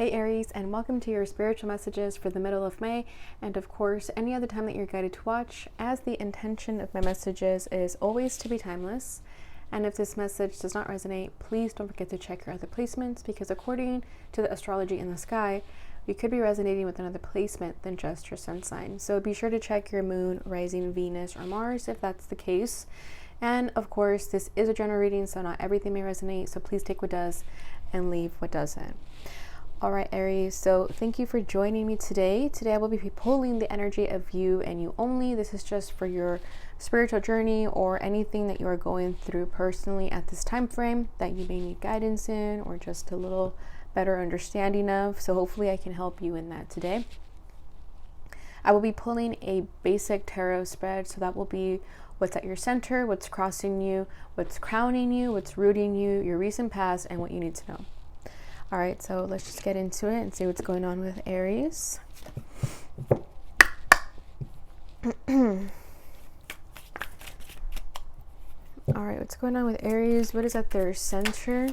Hey Aries, and welcome to your spiritual messages for the middle of May, and of course any other time that you're guided to watch, as the intention of my messages is always to be timeless. And if this message does not resonate, please don't forget to check your other placements, because according to the astrology in the sky, you could be resonating with another placement than just your sun sign. So be sure to check your moon, rising, Venus, or Mars if that's the case. And of course, this is a general reading, so not everything may resonate, so please take what does and leave what doesn't. All right, Aries, so thank you for joining me today. Today I will be pulling the energy of you and you only. This is just for your spiritual journey or anything that you are going through personally at this time frame that you may need guidance in or just a little better understanding of. So hopefully I can help you in that today. I will be pulling a basic tarot spread, so that will be what's at your center, what's crossing you, what's crowning you, what's rooting you, your recent past, and what you need to know. All right, so let's just get into it and see what's going on with Aries. All right, what's going on with Aries? What is at their center?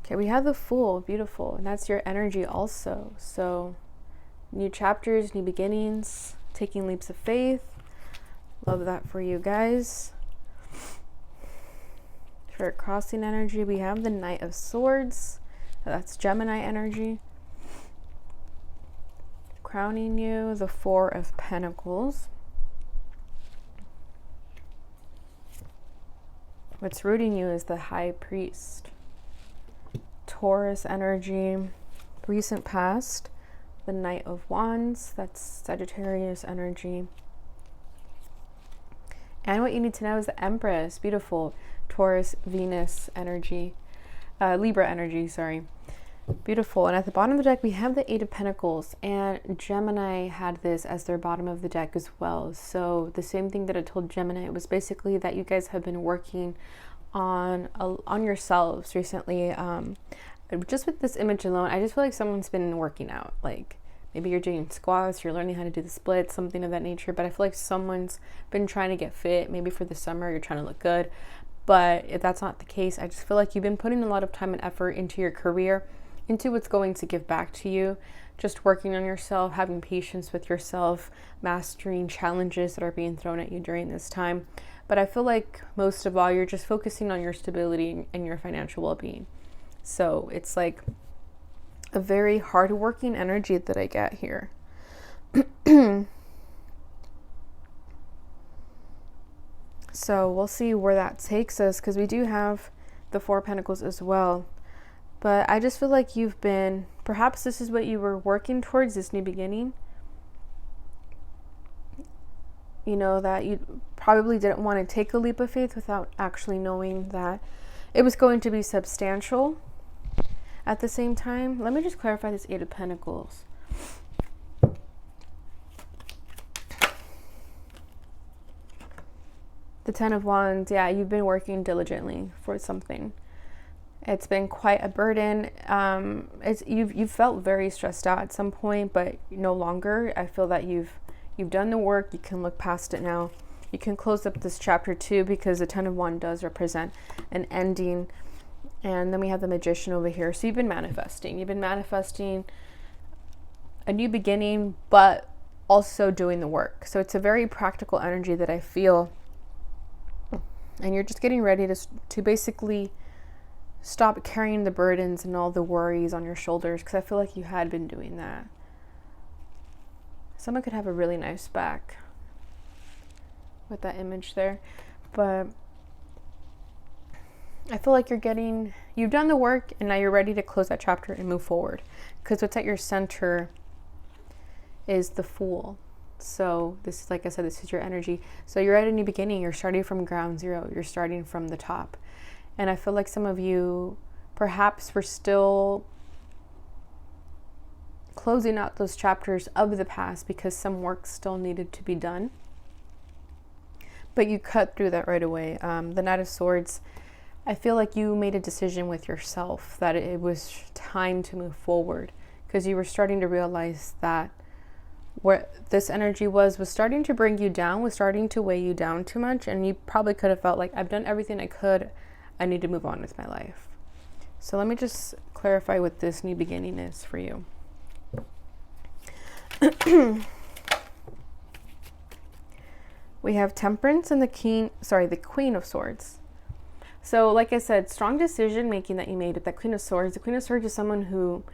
Okay, we have the Fool, beautiful, and that's your energy also. So new chapters, new beginnings, taking leaps of faith. Love that for you guys. For crossing energy, we have the Knight of Swords. That's Gemini energy. Crowning you, the Four of Pentacles. What's rooting you is the High Priest. Taurus energy, recent past. The Knight of Wands, that's Sagittarius energy. And what you need to know is the Empress, beautiful. Taurus, Venus energy, Libra energy, sorry. Beautiful. And at the bottom of the deck, we have the Eight of Pentacles, and Gemini had this as their bottom of the deck as well. So the same thing that I told Gemini, it was basically that you guys have been working on yourselves recently. Just with this image alone, I just feel like someone's been working out. Like maybe you're doing squats, you're learning how to do the splits, something of that nature. But I feel like someone's been trying to get fit. Maybe for the summer, you're trying to look good. But if that's not the case, I just feel like you've been putting a lot of time and effort into your career, into what's going to give back to you, just working on yourself, having patience with yourself, mastering challenges that are being thrown at you during this time. But I feel like most of all, you're just focusing on your stability and your financial well-being. So it's like a very hard-working energy that I get here. So we'll see where that takes us, because we do have the Four of Pentacles as well. But I just feel like you've been, perhaps this is what you were working towards, this new beginning. You know, that you probably didn't want to take a leap of faith without actually knowing that it was going to be substantial at the same time. Let me just clarify this Eight of Pentacles. The Ten of Wands, yeah, you've been working diligently for something. It's been quite a burden. You've felt very stressed out at some point, but no longer. I feel that you've done the work. You can look past it now. You can close up this chapter too, because the Ten of Wands does represent an ending. And then we have the Magician over here. So you've been manifesting. You've been manifesting a new beginning, but also doing the work. So it's a very practical energy that I feel. And you're just getting ready to basically stop carrying the burdens and all the worries on your shoulders, because I feel like you had been doing that. Someone could have a really nice back with that image there. But I feel like you've done the work, and now you're ready to close that chapter and move forward, because what's at your center is the Fool. So this is, like I said, this is your energy. So you're at a new beginning. You're starting from ground zero. You're starting from the top. And I feel like some of you perhaps were still closing out those chapters of the past because some work still needed to be done. But you cut through that right away. The Knight of Swords, I feel like you made a decision with yourself that it was time to move forward, because you were starting to realize that where this energy was starting to bring you down, was starting to weigh you down too much, and you probably could have felt like, I've done everything I could, I need to move on with my life. So let me just clarify clarify what this new beginning is for you. We have Temperance and the Queen of Swords. So like I said, strong decision making that you made with that Queen of Swords. The Queen of Swords is someone who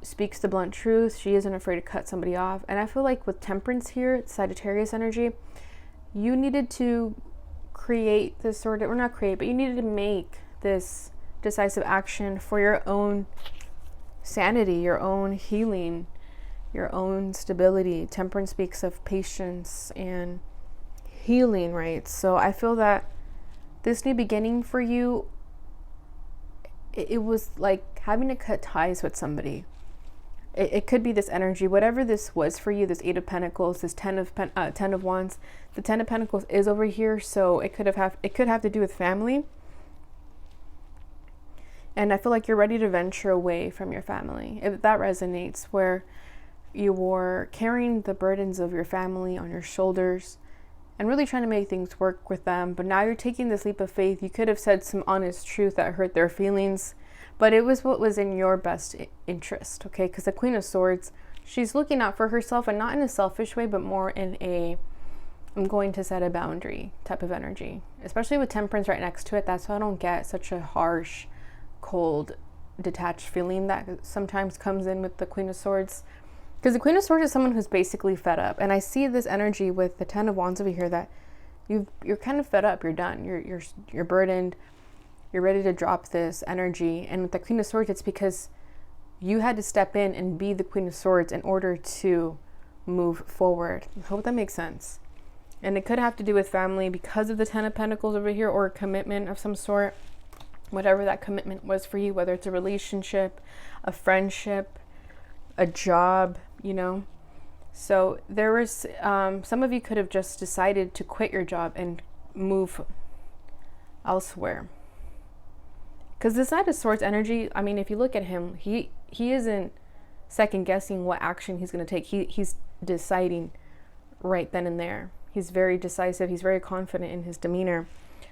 speaks the blunt truth. She isn't afraid to cut somebody off. And I feel like with Temperance here, Sagittarius energy, you needed to create this sort of, or not create, but you needed to make this decisive action for your own sanity, your own healing, your own stability. Temperance speaks of patience and healing, right? So I feel that this new beginning for you, it was like having to cut ties with somebody. It could be this energy, whatever this was for you, this 8 of Pentacles, this 10 of Wands. The 10 of Pentacles is over here, so it could have to do with family. And I feel like you're ready to venture away from your family. If that resonates, where you were carrying the burdens of your family on your shoulders and really trying to make things work with them, but now you're taking this leap of faith. You could have said some honest truth that hurt their feelings, but it was what was in your best interest, okay? Because the Queen of Swords, she's looking out for herself, and not in a selfish way, but more in a, I'm going to set a boundary type of energy. Especially with Temperance right next to it. That's why I don't get such a harsh, cold, detached feeling that sometimes comes in with the Queen of Swords. Because the Queen of Swords is someone who's basically fed up. And I see this energy with the 10 of Wands over here that you're kind of fed up. You're done. You're burdened. You're ready to drop this energy. And with the Queen of Swords, it's because you had to step in and be the Queen of Swords in order to move forward. I hope that makes sense. And it could have to do with family because of the 10 of Pentacles over here, or a commitment of some sort. Whatever that commitment was for you, whether it's a relationship, a friendship, a job, you know. So there was, some of you could have just decided to quit your job and move elsewhere. Because this Knight of Swords energy, I mean, if you look at him, he isn't second guessing what action he's going to take. He's deciding right then and there. He's very decisive. He's very confident in his demeanor.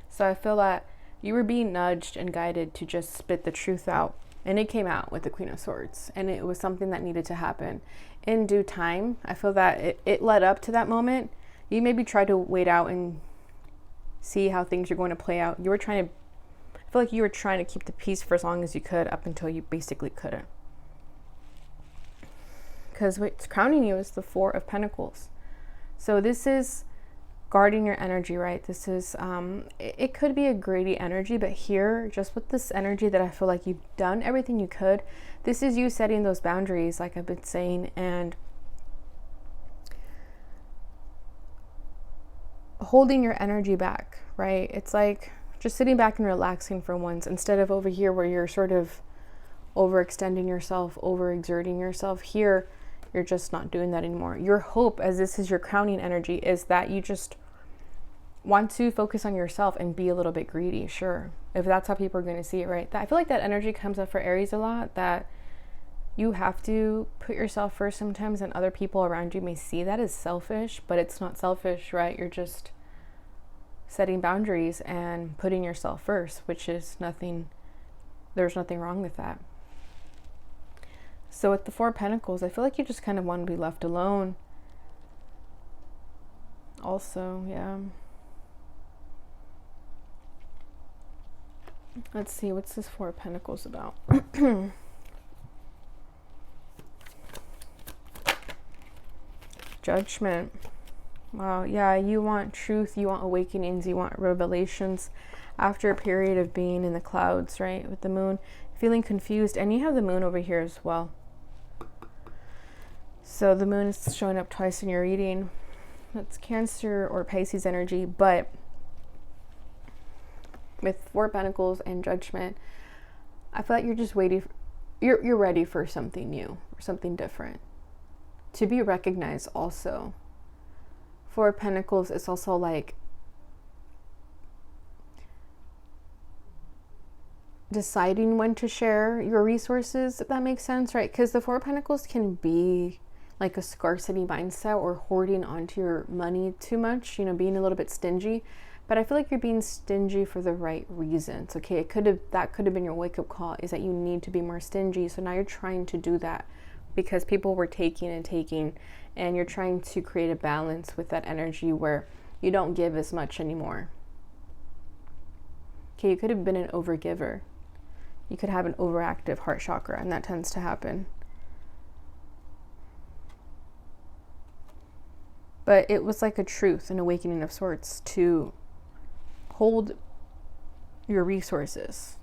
So I feel that you were being nudged and guided to just spit the truth out. And it came out with the Queen of Swords. And it was something that needed to happen in due time. I feel that it led up to that moment. You maybe tried to wait out and see how things are going to play out. I feel like you were trying to keep the peace for as long as you could, up until you basically couldn't. Because what's crowning you is the 4 of Pentacles. So this is guarding your energy, right? This is, it could be a greedy energy, but here, just with this energy that I feel like you've done everything you could, this is you setting those boundaries, like I've been saying, and holding your energy back, right? It's like just sitting back and relaxing for once, instead of over here where you're sort of overextending yourself, overexerting yourself. Here, you're just not doing that anymore. Your hope, as this is your crowning energy, is that you just want to focus on yourself and be a little bit greedy, sure, if that's how people are going to see it, right? I feel like that energy comes up for Aries a lot, that you have to put yourself first sometimes, and other people around you may see that as selfish, but it's not selfish, right? You're just setting boundaries and putting yourself first, which is nothing, there's nothing wrong with that. So with the 4 of Pentacles, I feel like you just kind of want to be left alone. Also, yeah. Let's see, what's this 4 of Pentacles about? Judgment. Wow, yeah, you want truth, you want awakenings, you want revelations after a period of being in the clouds, right? With the moon, feeling confused, and you have the moon over here as well. So the moon is showing up twice in your reading. That's Cancer or Pisces energy, but with 4 Pentacles and Judgment, I feel like you're just waiting. You're ready for something new, or something different, to be recognized. Also, 4 Pentacles is also like deciding when to share your resources, if that makes sense, right? Because the 4 Pentacles can be like a scarcity mindset, or hoarding onto your money too much, you know, being a little bit stingy. but I feel like you're being stingy for the right reasons. Okay, that could have been your wake-up call, is that you need to be more stingy. So now you're trying to do that because people were taking and taking, and you're trying to create a balance with that energy where you don't give as much anymore. Okay, you could have been an overgiver. You could have an overactive heart chakra, and that tends to happen. But it was like a truth, an awakening of sorts, to hold your resources.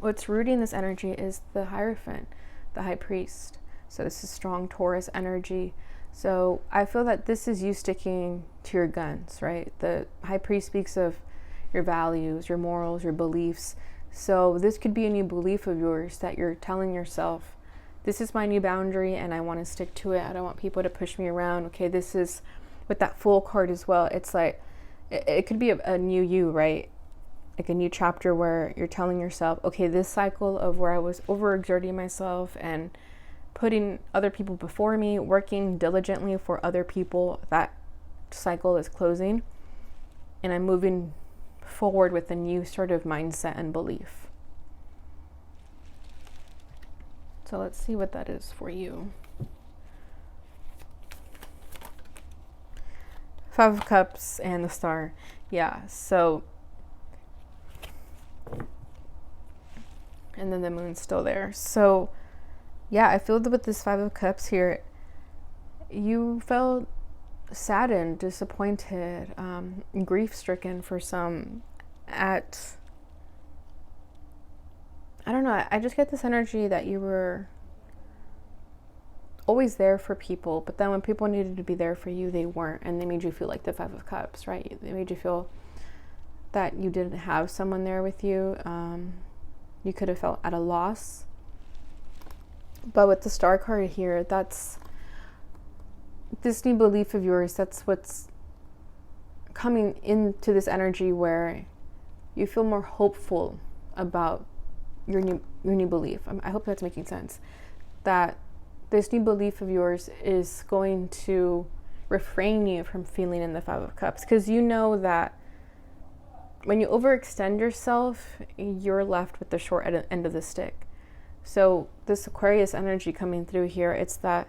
What's rooting this energy is the Hierophant, the High Priest. So this is strong Taurus energy. So I feel that this is you sticking to your guns, right? The High Priest speaks of your values, your morals, your beliefs. So this could be a new belief of yours that you're telling yourself, this is my new boundary and I want to stick to it. I don't want people to push me around. Okay, this is with that Fool card as well. It's like, it could be a new you, right? Like a new chapter where you're telling yourself, okay, this cycle of where I was overexerting myself and putting other people before me, working diligently for other people, that cycle is closing. And I'm moving forward with a new sort of mindset and belief. So let's see what that is for you. Five of Cups and the Star. Yeah, so, and then the Moon's still there. So yeah, I feel that with this Five of Cups here, you felt saddened, disappointed, grief-stricken for some at, I don't know, I just get this energy that you were always there for people, but then when people needed to be there for you, they weren't, and they made you feel like the Five of Cups, right? They made you feel that you didn't have someone there with you. You could have felt at a loss. But with the Star card here, that's this new belief of yours, that's what's coming into this energy where you feel more hopeful about your new belief. I hope that's making sense. That this new belief of yours is going to refrain you from feeling in the Five of Cups, because you know that when you overextend yourself, you're left with the short end of the stick. So this Aquarius energy coming through here, it's that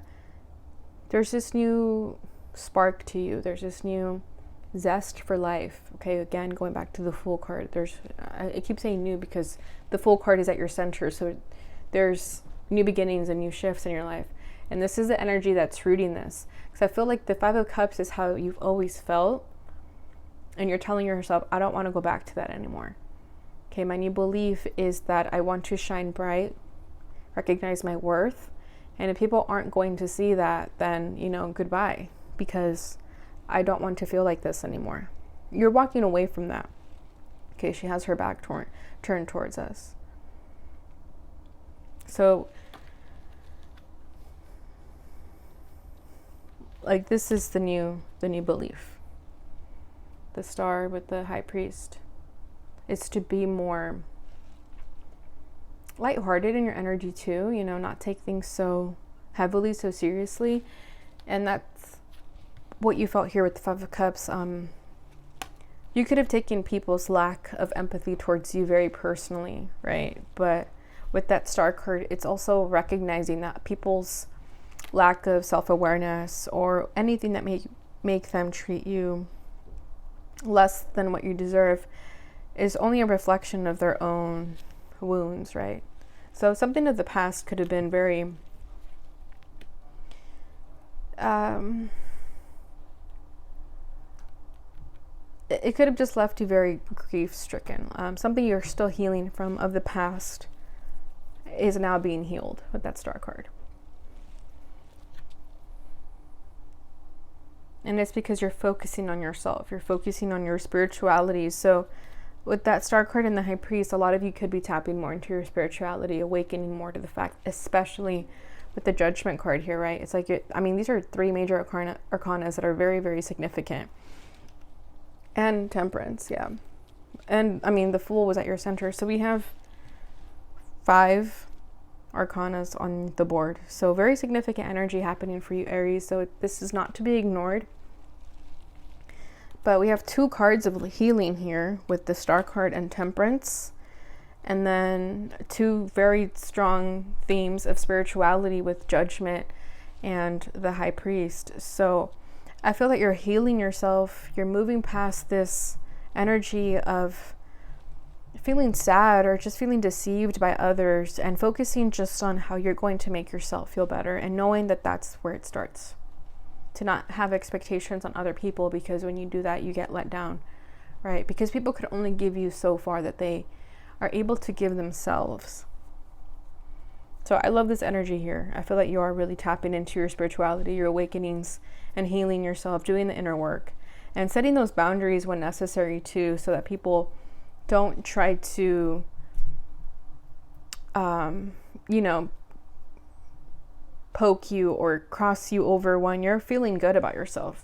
there's this new spark to you. There's this new zest for life. Okay, again, going back to the Fool card. I keep saying new because the Fool card is at your center. So there's new beginnings and new shifts in your life. And this is the energy that's rooting this. Because I feel like the Five of Cups is how you've always felt. And you're telling yourself, I don't want to go back to that anymore. Okay, my new belief is that I want to shine bright, recognize my worth. And if people aren't going to see that, then, goodbye. Because I don't want to feel like this anymore. You're walking away from that. Okay, she has her back turned towards us. So, like, this is the new belief. The Star with the High Priest is to be more lighthearted in your energy too, not take things so heavily, so seriously. And that's what you felt here with the Five of Cups. You could have taken people's lack of empathy towards you very personally, right? But with that Star card, it's also recognizing that people's lack of self-awareness or anything that make them treat you less than what you deserve is only a reflection of their own wounds, right? So something of the past could have been very it could have just left you very grief-stricken. Something you're still healing from of the past is now being healed with that Star card. And it's because you're focusing on yourself. You're focusing on your spirituality. So with that Star card and the High Priest, a lot of you could be tapping more into your spirituality, awakening more to the fact, especially with the Judgment card here, right? It's like, these are three major arcanas that are very, very significant. And Temperance, yeah. And, the Fool was at your center. So we have 5 arcanas on the board. So very significant energy happening for you, Aries. So this is not to be ignored. But we have 2 cards of healing here with the Star card and Temperance. And then 2 very strong themes of spirituality with Judgment and the High Priest. So I feel that you're healing yourself. You're moving past this energy of feeling sad or just feeling deceived by others and focusing just on how you're going to make yourself feel better, and knowing that that's where it starts. To not have expectations on other people, because when you do that, you get let down, right? Because people could only give you so far that they are able to give themselves. So I love this energy here. I feel like you are really tapping into your spirituality, your awakenings, and healing yourself, doing the inner work, and setting those boundaries when necessary too, so that people don't try to, poke you or cross you over when you're feeling good about yourself.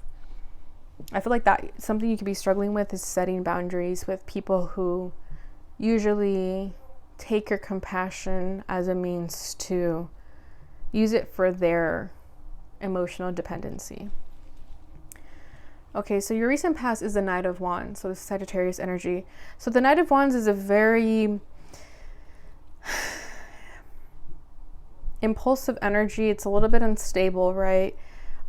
I feel like that something you could be struggling with is setting boundaries with people who usually take your compassion as a means to use it for their emotional dependency. Okay, so your recent past is the Knight of Wands. So this is Sagittarius energy. So the Knight of Wands is a very impulsive energy. It's a little bit unstable, right?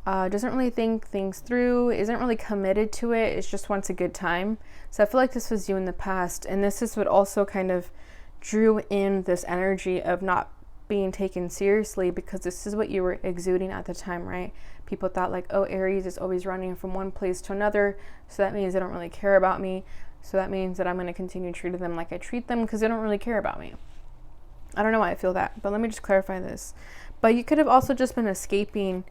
Doesn't really think things through, isn't really committed to it. It just wants a good time. So I feel like this was you in the past. And this is what also kind of drew in this energy of not being taken seriously, because this is what you were exuding at the time, right? People thought like, oh, Aries is always running from one place to another, so that means they don't really care about me. So that means that I'm going to continue treating them like I treat them because they don't really care about me. I don't know why I feel that, but let me just clarify this. But you could have also just been escaping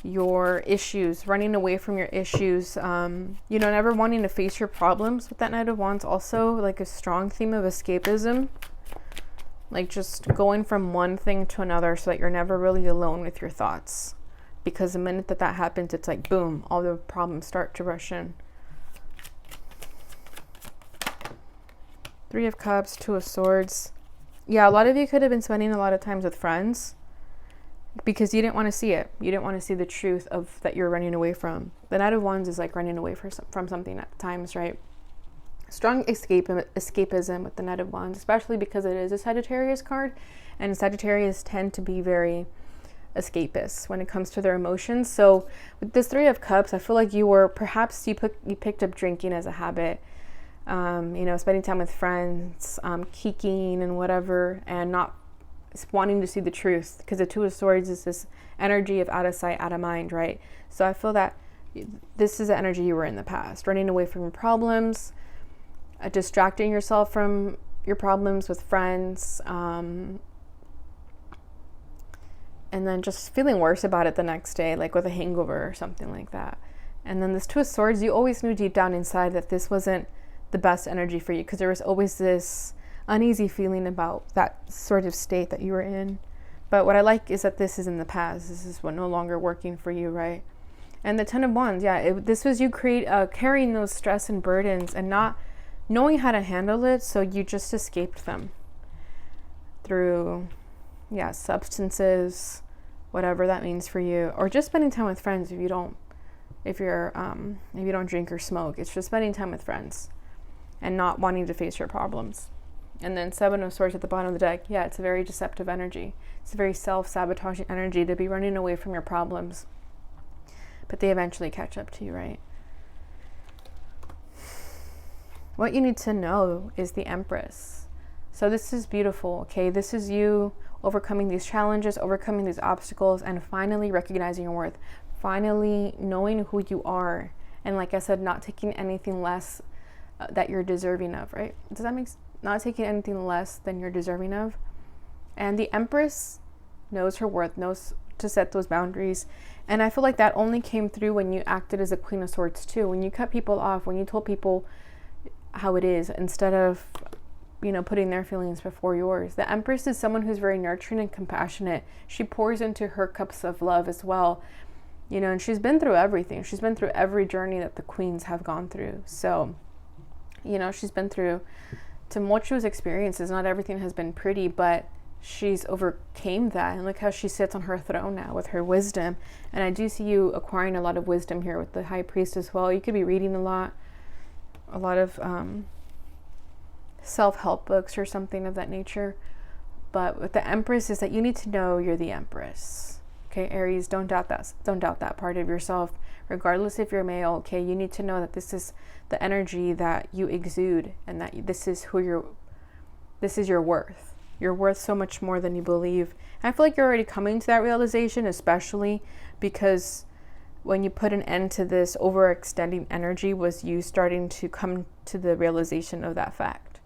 your issues, running away from your issues, never wanting to face your problems with that Knight of Wands. Also, like a strong theme of escapism, like just going from one thing to another so that you're never really alone with your thoughts. Because the minute that happens, it's like, boom, all the problems start to rush in. 3 of Cups, 2 of Swords. Yeah, a lot of you could have been spending a lot of times with friends because you didn't want to see it. You didn't want to see the truth of that you're running away from. The Knight of Wands is like running away from something at times, right? Strong escapism with the Knight of Wands, especially because it is a Sagittarius card, and Sagittarius tend to be very escapists when it comes to their emotions. So with this 3 of Cups, I feel like you were perhaps you picked up drinking as a habit, spending time with friends, kikiing and whatever, and not wanting to see the truth, because the 2 of Swords is this energy of out of sight, out of mind, right? So I feel that this is the energy you were in the past, running away from your problems, distracting yourself from your problems with friends, and then just feeling worse about it the next day, like with a hangover or something like that. And then this 2 of Swords, you always knew deep down inside that this wasn't the best energy for you, because there was always this uneasy feeling about that sort of state that you were in. But what I like is that this is in the past. This is what no longer working for you, right? And the 10 of Wands, this was you carrying those stress and burdens and not knowing how to handle it, so you just escaped them through substances, whatever that means for you, or just spending time with friends. If you don't drink or smoke, it's just spending time with friends and not wanting to face your problems. And then 7 of Swords at the bottom of the deck. Yeah, it's a very deceptive energy. It's a very self-sabotaging energy to be running away from your problems, but they eventually catch up to you, right? What you need to know is the Empress. So this is beautiful, okay? This is you overcoming these challenges, overcoming these obstacles, and finally recognizing your worth. Finally knowing who you are. And like I said, not taking anything less that you're deserving of, right? Does that make sense? Not taking anything less than you're deserving of. And the Empress knows her worth, knows to set those boundaries. And I feel like that only came through when you acted as a Queen of Swords too. When you cut people off, when you told people how it is instead of putting their feelings before yours. The Empress is someone who's very nurturing and compassionate. She pours into her cups of love as well, and she's been through everything. She's been through every journey that the queens have gone through. So she's been through tumultuous experiences. Not everything has been pretty, but she's overcame that, and look how she sits on her throne now with her wisdom. And I do see you acquiring a lot of wisdom here with the High Priest as well. You could be reading a lot of self-help books or something of that nature. But with the Empress is that you need to know you're the Empress. Okay, Aries, don't doubt that part of yourself, regardless if you're male. Okay, you need to know that this is the energy that you exude, and that this is your worth. You're worth so much more than you believe. And I feel like you're already coming to that realization, especially because when you put an end to this overextending energy was you starting to come to the realization of that fact.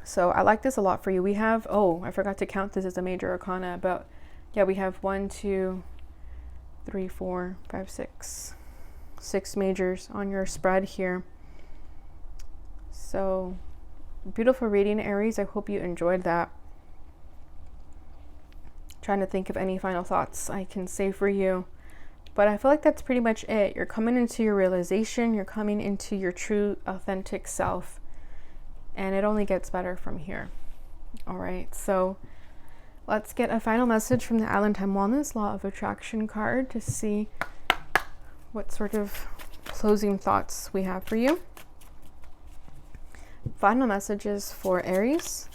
So I like this a lot for you. We have, I forgot to count this as a major arcana, but yeah, we have 1, 2, 3, 4, 5, 6 majors on your spread here. So beautiful reading, Aries. I hope you enjoyed that. Trying to think of any final thoughts I can say for you, but I feel like that's pretty much it. You're coming into your realization, you're coming into your true authentic self, and it only gets better from here. All right, so let's get a final message from the Allentime Wellness Law of Attraction card to see what sort of closing thoughts we have for you. Final messages for Aries.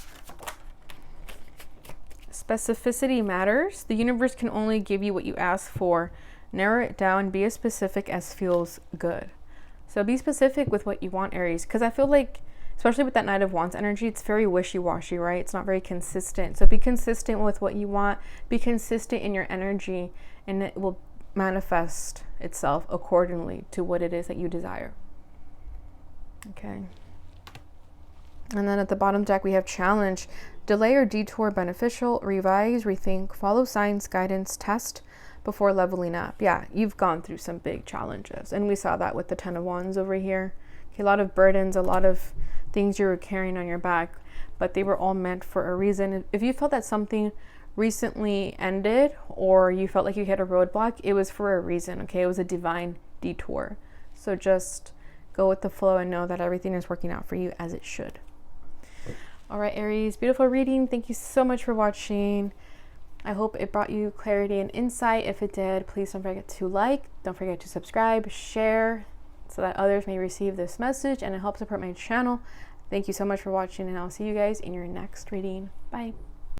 Specificity matters. The universe can only give you what you ask for. Narrow it down. Be as specific as feels good. So be specific with what you want, Aries, because I feel like, especially with that Knight of Wands energy, it's very wishy-washy, right? It's not very consistent. So be consistent with what you want. Be consistent in your energy, and it will manifest itself accordingly to what it is that you desire. Okay. And then at the bottom deck, we have challenge. Delay or detour beneficial. Revise, rethink, follow signs, guidance, test before leveling up. Yeah, you've gone through some big challenges. And we saw that with the 10 of Wands over here. Okay, a lot of burdens, a lot of things you were carrying on your back, but they were all meant for a reason. If you felt that something recently ended or you felt like you hit a roadblock, it was for a reason, okay? It was a divine detour. So just go with the flow and know that everything is working out for you as it should. All right, Aries, beautiful reading. Thank you so much for watching. I hope it brought you clarity and insight. If it did, please don't forget to like, don't forget to subscribe, share, so that others may receive this message and it helps support my channel. Thank you so much for watching, and I'll see you guys in your next reading. Bye.